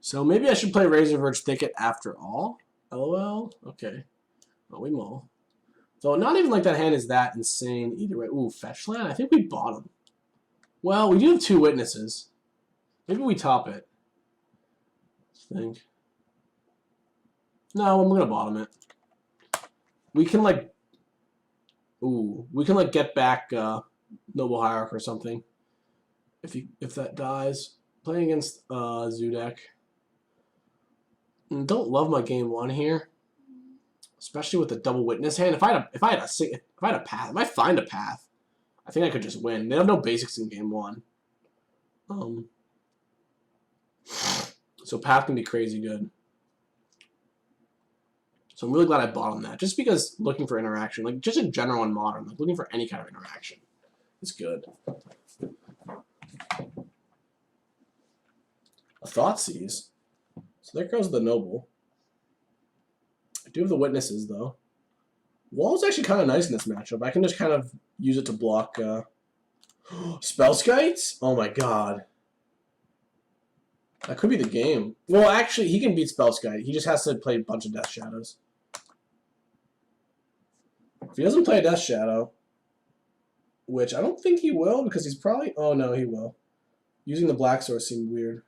So maybe I should play Razorverge Thicket after all. LOL. Okay. Well, we mull. So not even like that hand is that insane either way. Ooh, fetch land? I think we bottom. Well, we do have 2 witnesses. Maybe we top it. I think. No, I'm gonna bottom it. We can like, ooh, we can like get back Noble Hierarch or something. If that dies, playing against Zudek. Don't love my game 1 here, especially with the double witness hand. If I had a path, if I find a path, I think I could just win. They have no basics in game 1. So path can be crazy good. So I'm really glad I bought on that. Just because looking for interaction, like just in general in Modern, like looking for any kind of interaction is good. A Thoughtseize. So there goes the Noble. I do have the Witnesses, though. Wall's actually kind of nice in this matchup. I can just kind of use it to block Spellskites? Oh my god. That could be the game. Well, actually, he can beat Spellskite. He just has to play a bunch of Death Shadows. If he doesn't play a Death Shadow, which I don't think he will, because he's probably... Oh, no, he will. Using the Black Source seemed weird.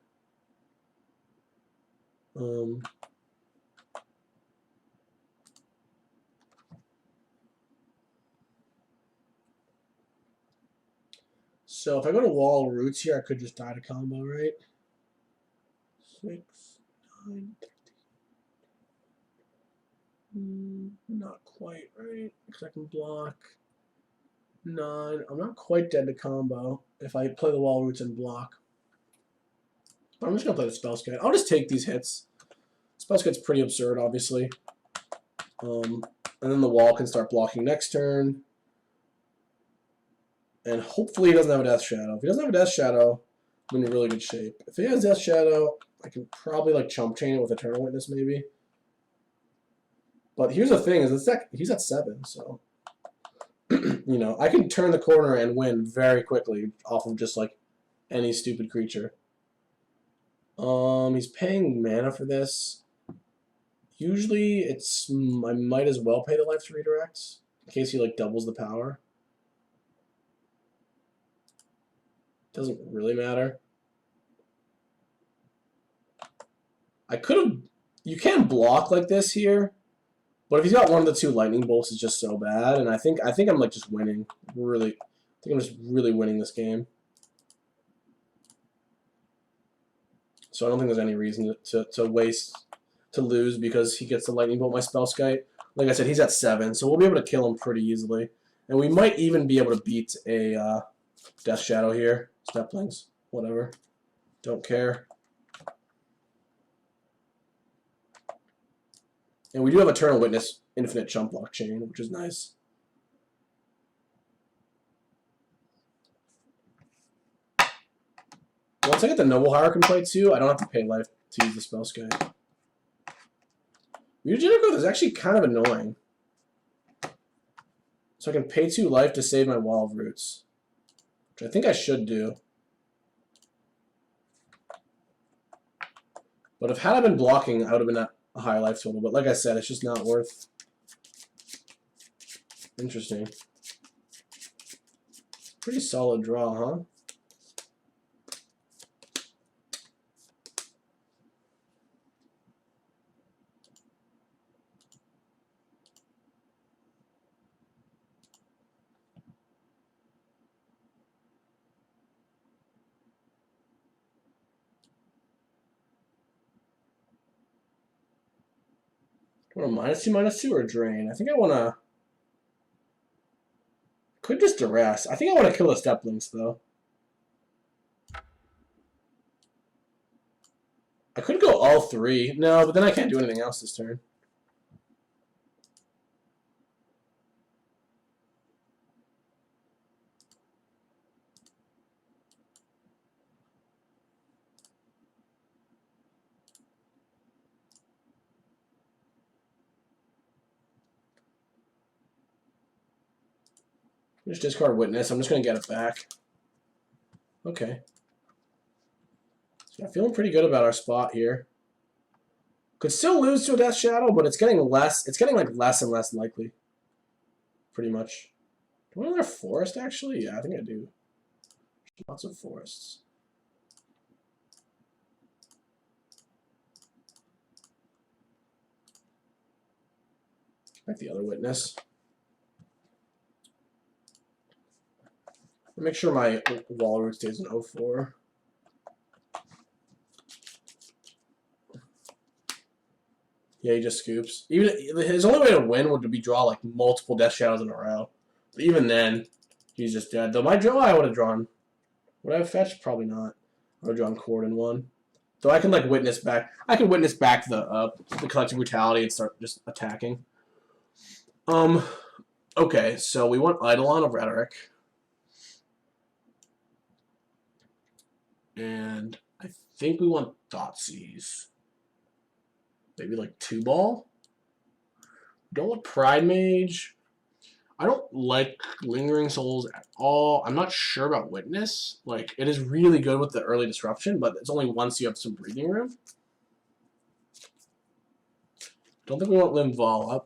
So if I go to Wall Roots here, I could just die to combo, right? 6, 9, 13. Not quite, right? Because I can block 9. I'm not quite dead to combo if I play the Wall Roots and block. But I'm just going to play the Spellskite. I'll just take these hits. Spellskite's pretty absurd, obviously. And then the Wall can start blocking next turn. And hopefully he doesn't have a Death Shadow. If he doesn't have a Death Shadow, I'm in really good shape. If he has Death Shadow, I can probably like chump chain it with Eternal Witness maybe. But here's the thing: is he's at 7, so you know I can turn the corner and win very quickly off of just like any stupid creature. He's paying mana for this. Usually, I might as well pay the life to redirect in case he like doubles the power. Doesn't really matter. I could have... You can block like this here, but if he's got one of the 2 lightning bolts, it's just so bad. And I think I'm like just winning. Really, I think I'm just really winning this game. So I don't think there's any reason to lose because he gets the lightning bolt my Spellskite. Like I said, he's at 7, so we'll be able to kill him pretty easily, and we might even be able to beat a Death Shadow here. Steplings, whatever. Don't care. And we do have Eternal Witness, Infinite Chump Block Chain, which is nice. Once I get the Noble Hierarch in play too, I don't have to pay life to use the Spellskite. Mutagenic Growth is actually kind of annoying. So I can pay 2 life to save my Wall of Roots, which I think I should do. But if had I been blocking, I would have been at a higher life total. But like I said, it's just not worth. Interesting. Pretty solid draw, huh? I want a -2/-2 or drain. I think I want to. Could just duress. I think I want to kill the Steplings though. I could go all 3. No, but then I can't do anything else this turn. Just discard Witness. I'm just going to get it back. Okay. So I'm feeling pretty good about our spot here. Could still lose to a Death Shadow, but it's getting less. It's getting like less and less likely. Pretty much. Do I want another forest actually? Yeah, I think I do. Lots of forests. Like the other witness. Make sure my wall root stays in 04. Yeah, he just scoops. Even his only way to win would be draw like multiple Death Shadows in a row. But even then, he's just dead. Though my draw, I would have drawn. Would I have fetched? Probably not. I would have drawn Chord in one. Though I can like witness back. I can witness back the collective brutality and start just attacking. Okay, so we want Eidolon of Rhetoric. And I think we want Thoughtseize. Maybe like 2-ball. Don't want Pride Mage. I don't like Lingering Souls at all. I'm not sure about Witness. Like, it is really good with the early disruption, but it's only once you have some breathing room. Don't think we want Limvala.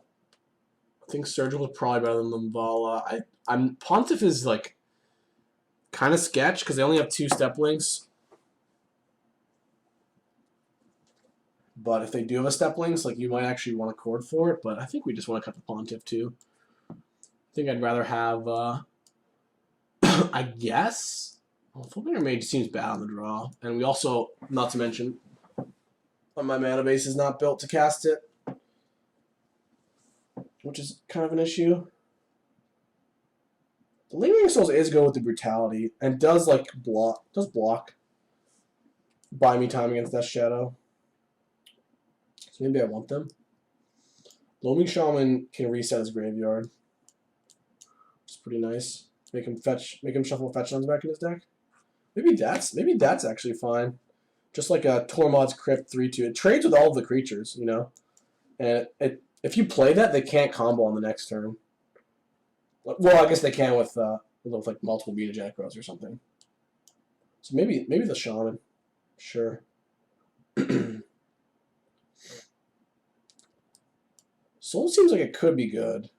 I think Surgical is probably better than Limvala. Pontiff is like kind of sketch because they only have 2 step links. But if they do have a step links, like you might actually want a Chord for it. But I think we just want to cut the Pontiff too. I think I'd rather have, I guess. Well, Fulbringer Mage seems bad on the draw, and we also, not to mention, my mana base is not built to cast it, which is kind of an issue. The Lingering Souls is good with the brutality and does like block. Buy me time against Death Shadow. So maybe I want them. Loaming Shaman can reset his graveyard. It's pretty nice. Make him shuffle fetch lands back in his deck. Maybe that's actually fine. Just like a Tormod's Crypt 3/2. It trades with all of the creatures, you know. And if you play that, they can't combo on the next turn. Well, I guess they can with like multiple Beta Jackrows or something. So maybe the Shaman. Sure. Soul seems like it could be good.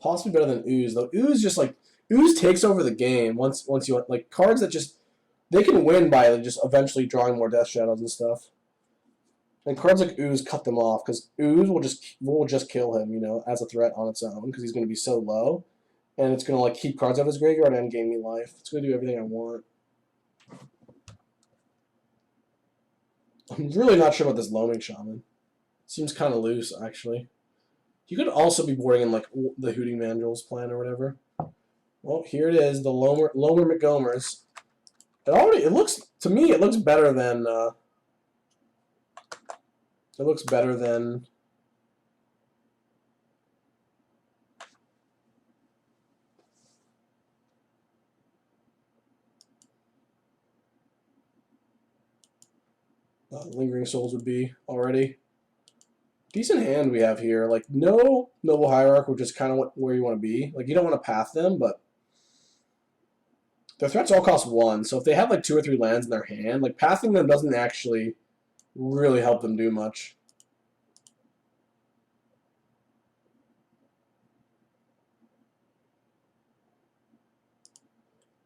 Possibly better than Ooze, though. Ooze takes over the game once you like cards that just they can win by just eventually drawing more Death Shadows and stuff. And cards like Ooze cut them off because Ooze will just kill him, you know, as a threat on its own because he's going to be so low, and it's going to like keep cards out of his graveyard and gain me life. It's going to do everything I want. I'm really not sure about this Loaming Shaman. Seems kind of loose, actually. You could also be boarding in like the Hooting Mandrels plan or whatever. Well, here it is, the Lomer McGomers. It looks to me it looks better than Lingering Souls would be already. Decent hand we have here. Like, no Noble Hierarch, which is kind of where you want to be. Like, you don't want to path them, but their threats all cost 1. So if they have like 2 or 3 lands in their hand, like pathing them doesn't actually really help them do much.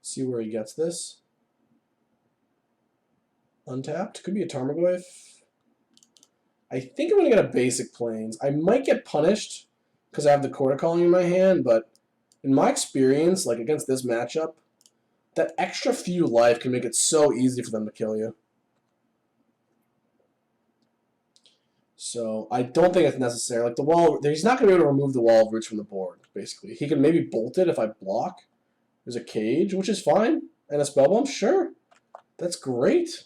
See where he gets this. Untapped. Could be a Tarmogoyf. I think I'm going to get a basic Plains. I might get punished because I have the Chord Calling in my hand, but in my experience, like against this matchup, that extra few life can make it so easy for them to kill you. So I don't think it's necessary. Like the wall, he's not going to be able to remove the Wall of Roots from the board, basically. He can maybe bolt it if I block. There's a Cage, which is fine. And a Spellbomb, sure. That's great.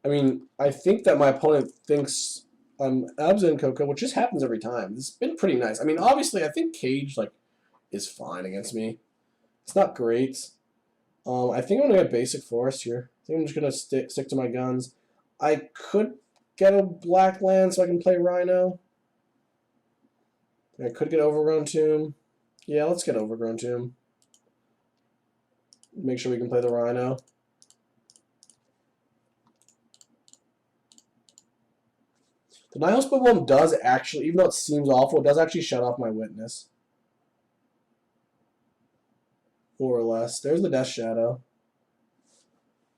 I mean, I think that my opponent thinks I'm Abzan Coco, which just happens every time. It's been pretty nice. I mean, obviously, I think Cage like is fine against me. It's not great. I think I'm going to get Basic Forest here. I think I'm just going to stick to my guns. I could get a black land so I can play Rhino. I could get Overgrown Tomb. Yeah, let's get Overgrown Tomb. Make sure we can play the Rhino. The Nihil Spellbomb does actually, even though it seems awful, it does actually shut off my Witness. More or less. There's the Death Shadow.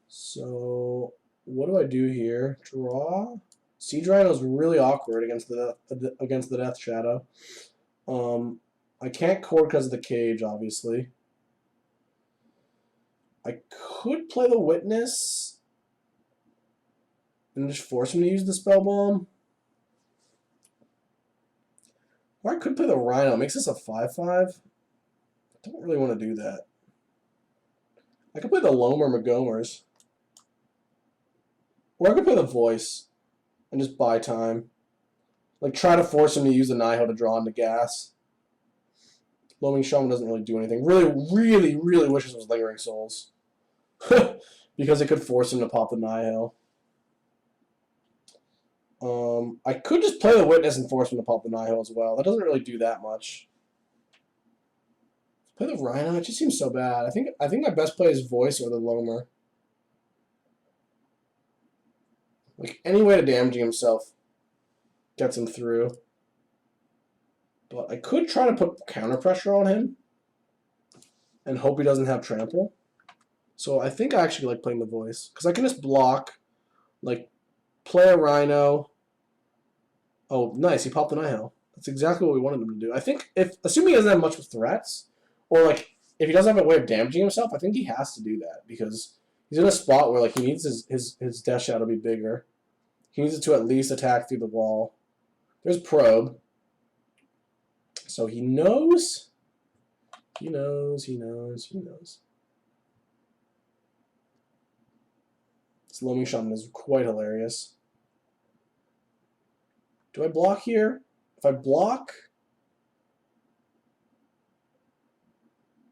So, what do I do here? Draw? Siege Rhino is really awkward against the Death Shadow. I can't Chord because of the cage, obviously. I could play the Witness and just force him to use the Spell Bomb. Or I could play the Rhino. It makes this a 5/5. I don't really want to do that. I could play the Lomer Magomers. Or I could play the Voice and just buy time. Like, try to force him to use the Nihil to draw into gas. Loaming Shaman doesn't really do anything. Really wish this was Lingering Souls. Because it could force him to pop the Nihil. I could just play the Witness and force him to pop the Nihil as well. That doesn't really do that much. Play the Rhino. It just seems so bad. I think my best play is Voice or the Lomer. Like, any way to damaging himself gets him through. But I could try to put counter pressure on him and hope he doesn't have trample. So I think I actually like playing the Voice because I can just block, like, play a Rhino. Oh, nice! He popped the Nihil. That's exactly what we wanted him to do. I think assuming he doesn't have much with threats, or like if he doesn't have a way of damaging himself, I think he has to do that because he's in a spot where like he needs his Death Shadow to be bigger. He needs it to at least attack through the wall. There's Probe. So he knows. He knows. This Loaming Shaman is quite hilarious. Do I block here? If I block...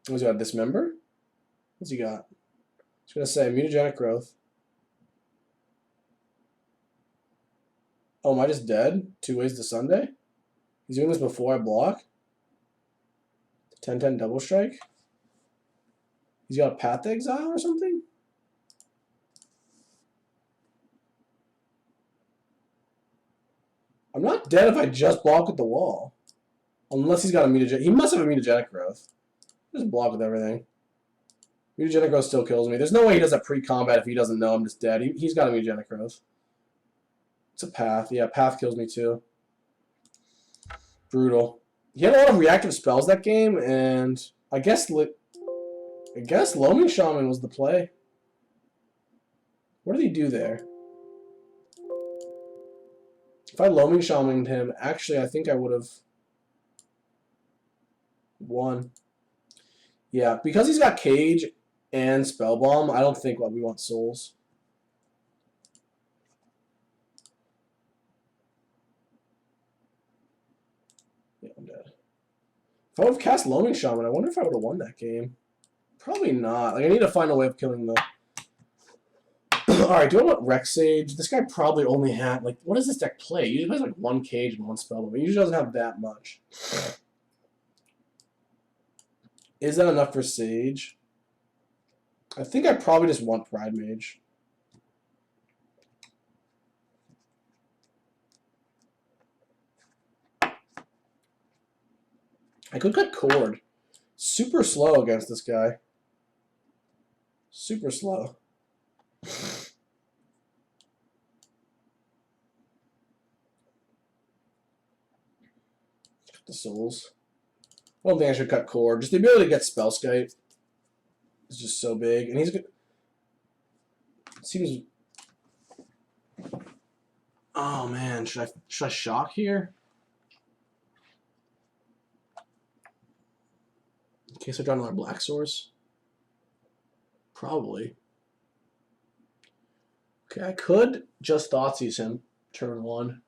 What's he got? Dismember? What's he got? He's going to say Mutagenic Growth. Oh, am I just dead? 2 ways to Sunday? He's doing this before I block? 10-10 double strike? He's got a Path to Exile or something? I'm not dead if I just block with the wall. Unless he's got a mutagenic. He must have a mutagenic growth. Just block with everything. Mutagenic growth still kills me. There's no way he does that pre-combat if he doesn't know I'm just dead. He's got a mutagenic growth. It's a Path. Yeah, Path kills me too. Brutal. He had a lot of reactive spells that game, and I guess Loaming Shaman was the play. What did he do there? If I Loaming Shamaned him, actually, I think I would have won. Yeah, because he's got Cage and Spell Bomb, I don't think we want Souls. Yeah, I'm dead. If I would have cast Loaming Shaman, I wonder if I would have won that game. Probably not. Like, I need to find a way of killing the... Alright, do I want Rex Sage? This guy probably only had, like, what does this deck play? He usually plays like 1 Cage and 1 Spell Bomb. He usually doesn't have that much. Is that enough for Sage? I think I probably just want Pride Mage. I could cut Chord. Super slow against this guy. Super slow. Cut the Souls. I don't think I should cut Chord. Just the ability to get Spellskite is just so big. And he's good. Seems... Oh man, should I shock here? In case I draw another Black Source? Probably. Okay, I could just Thoughtseize him turn 1.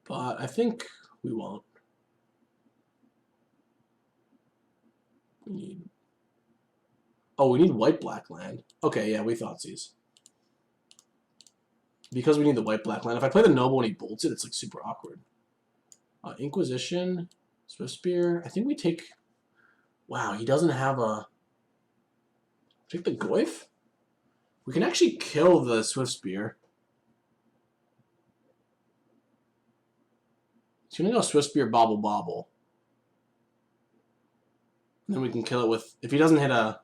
But I think we won't. We need... Oh, we need white-black land. Okay, yeah, we Thoughtseize. Because we need the white-black land. If I play the Noble and he bolts it, it's like super awkward. Inquisition, Swift Spear. I think we take... Wow, he doesn't have a... Take the Goyf? We can actually kill the Swift Spear. So we're gonna go Swift Spear, Bobble Bobble. And then we can kill it with, if he doesn't hit a...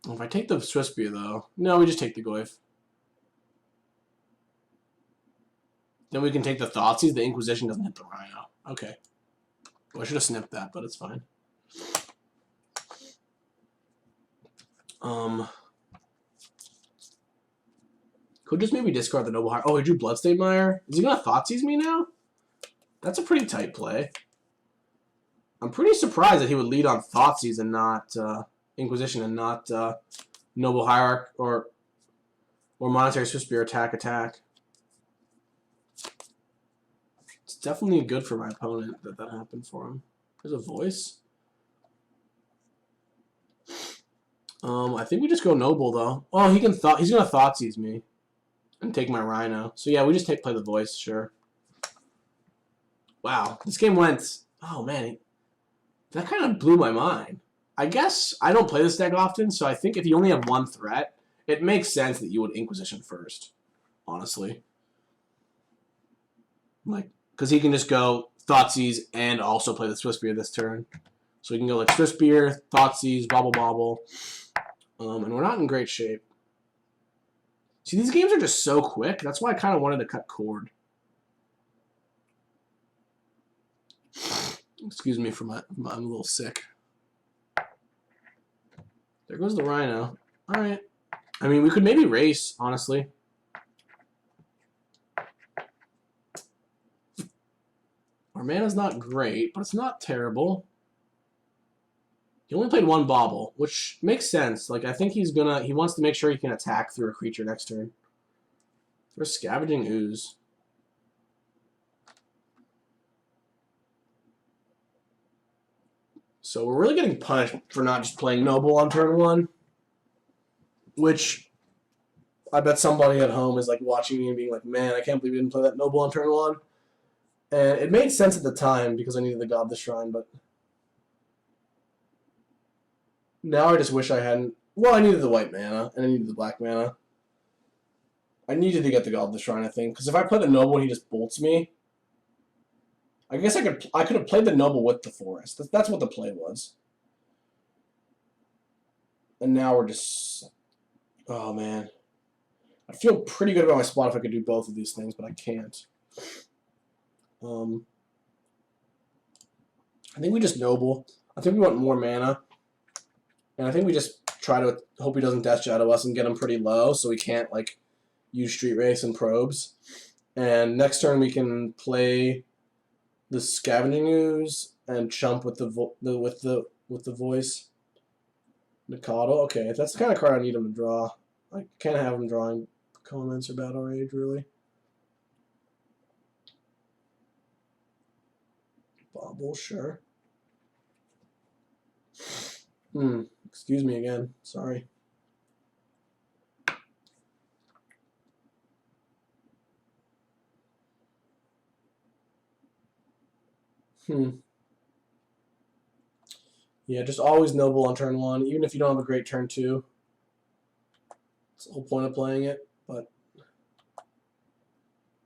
If I take the Swift Spear though, no, we just take the Goyf. Then we can take the Thoughtseize. The Inquisition doesn't hit the Rhino. Okay. Well, I should have snipped that, but it's fine. Could just maybe discard the Noble Hire. Oh, he drew Bloodstained Mire. Is he gonna Thoughtseize me now? That's a pretty tight play. I'm pretty surprised that he would lead on Thoughtseize and not Inquisition and not Noble Hierarch or Monetary Swift Spear attack. It's definitely good for my opponent that happened for him. There's a voice. I think we just go Noble though. Oh, he's gonna Thoughtseize me and take my Rhino. So yeah, we just play the voice, sure. Wow, this game went. Oh man, that kind of blew my mind. I guess I don't play this deck often, so I think if you only have one threat, it makes sense that you would Inquisition first. Honestly, like because he can just go Thoughtseize and also play the Swift Spear this turn. So we can go like Swift Spear, Thoughtseize, Bobble Bobble. And we're not in great shape. See, these games are just so quick. That's why I kind of wanted to cut Chord. Excuse me for I'm a little sick. There goes the Rhino. All right. I mean, we could maybe race, honestly. Our mana's not great, but it's not terrible. He only played one Bobble, which makes sense. Like, I think he wants to make sure he can attack through a creature next turn. There's Scavenging Ooze. So we're really getting punished for not just playing Noble on turn 1, which I bet somebody at home is like watching me and being like, man, I can't believe we didn't play that Noble on turn 1. And it made sense at the time because I needed the God of the Shrine, but now I just wish I hadn't. Well, I needed the white mana, and I needed the black mana. I needed to get the God of the Shrine, I think, because if I play the Noble and he just bolts me, I guess I could have played the Noble with the Forest. That's what the play was. And now we're just... Oh, man. I feel pretty good about my spot if I could do both of these things, but I can't. I think we just Noble. I think we want more mana. And I think we just try to hope he doesn't Death Shadow us and get him pretty low so we can't, like, use Street Race and Probes. And next turn we can play the Scavenging Ooze and chump with the voice. Mikado. Okay, if that's the kind of card I need him to draw. I can't have him drawing Comments or Battle Rage, really. Bobble, sure. Excuse me again. Sorry. Yeah, just always Noble on turn 1, even if you don't have a great turn 2. That's the whole point of playing it, but...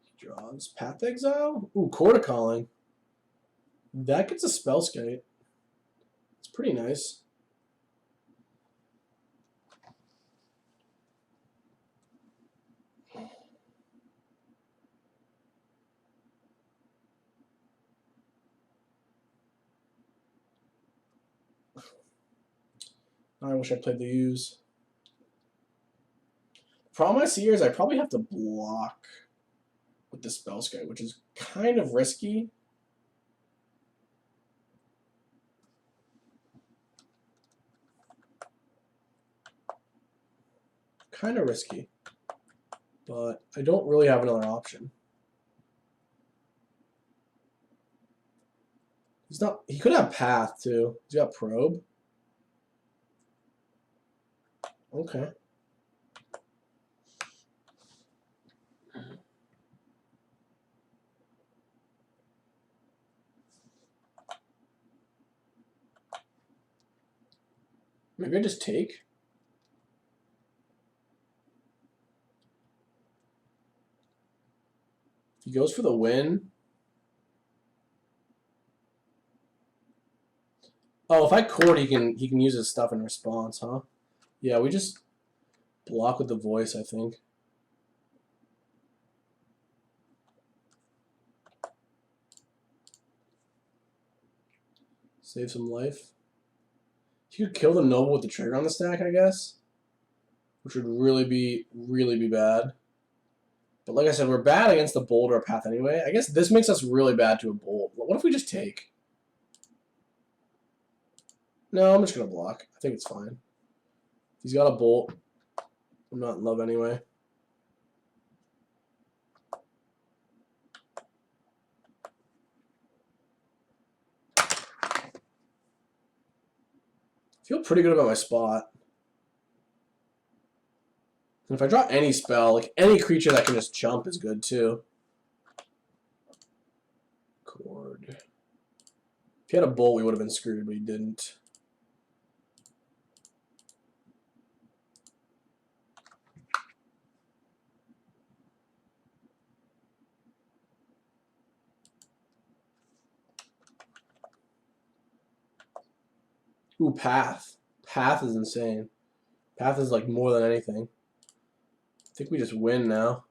He draws Path Exile? Ooh, Chord Calling. That gets a Spellskite. It's pretty nice. I wish I played the Use. The problem I see here is I probably have to block with the Spellskite, which is kind of risky. Kind of risky. But I don't really have another option. He could have Path too. He's got Probe. Okay. Maybe I just take. He goes for the win. Oh, if I Chord, he can use his stuff in response, huh? Yeah, we just block with the voice, I think. Save some life. You could kill the noble with the trigger on the stack, I guess, which would really be bad. But like I said, we're bad against the bold or path anyway. I guess this makes us really bad to a bold. What if we just take? No, I'm just going to block. I think it's fine. If he's got a bolt, I'm not in love anyway. I feel pretty good about my spot. And if I draw any spell, like any creature that can just jump is good too. Chord. If he had a bolt, we would have been screwed, but he didn't. Ooh, Path. Path is insane. Path is like more than anything. I think we just win now.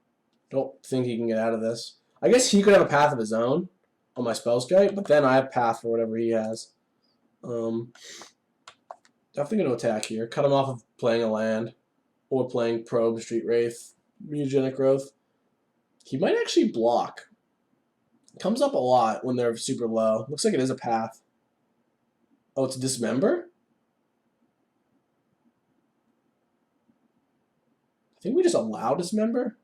Don't think he can get out of this. I guess he could have a path of his own on my Spellskite, but then I have path for whatever he has. Definitely going to attack here. Cut him off of playing a land or playing Probe, Street Wraith, Mutagenic Growth. He might actually block. Comes up a lot when they're super low. Looks like it is a path. Oh, it's Dismember? I think we just allow Dismember.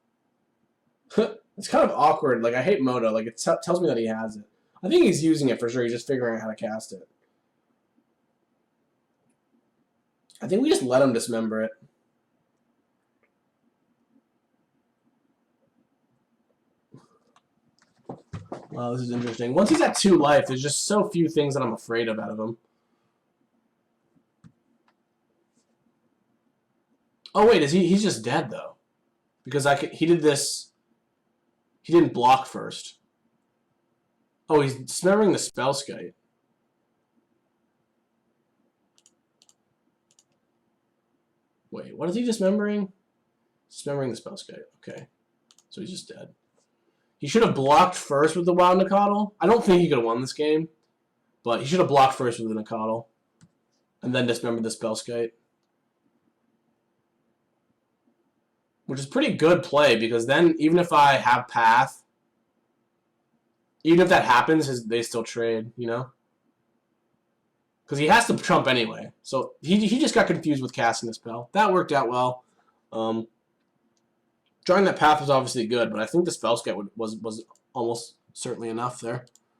It's kind of awkward. Like, I hate Moto. Like, it tells me that he has it. I think he's using it for sure. He's just figuring out how to cast it. I think we just let him Dismember it. Wow, this is interesting. Once he's at 2 life, there's just so few things that I'm afraid of out of him. Oh wait, he's just dead though, because he did this. He didn't block first. Oh, he's dismembering the Spellskite. Wait, what is he dismembering? Dismembering the Spellskite. Okay, so he's just dead. He should have blocked first with the Wild Nacatl. I don't think he could have won this game, but he should have blocked first with the Nacatl, and then dismembered the Spellskite. Which is pretty good play, because then even if I have path, even if that happens, they still trade, you know? Because he has to trump anyway. So he just got confused with casting the spell. That worked out well. Drawing that path was obviously good, but I think the Spellskite was almost certainly enough there.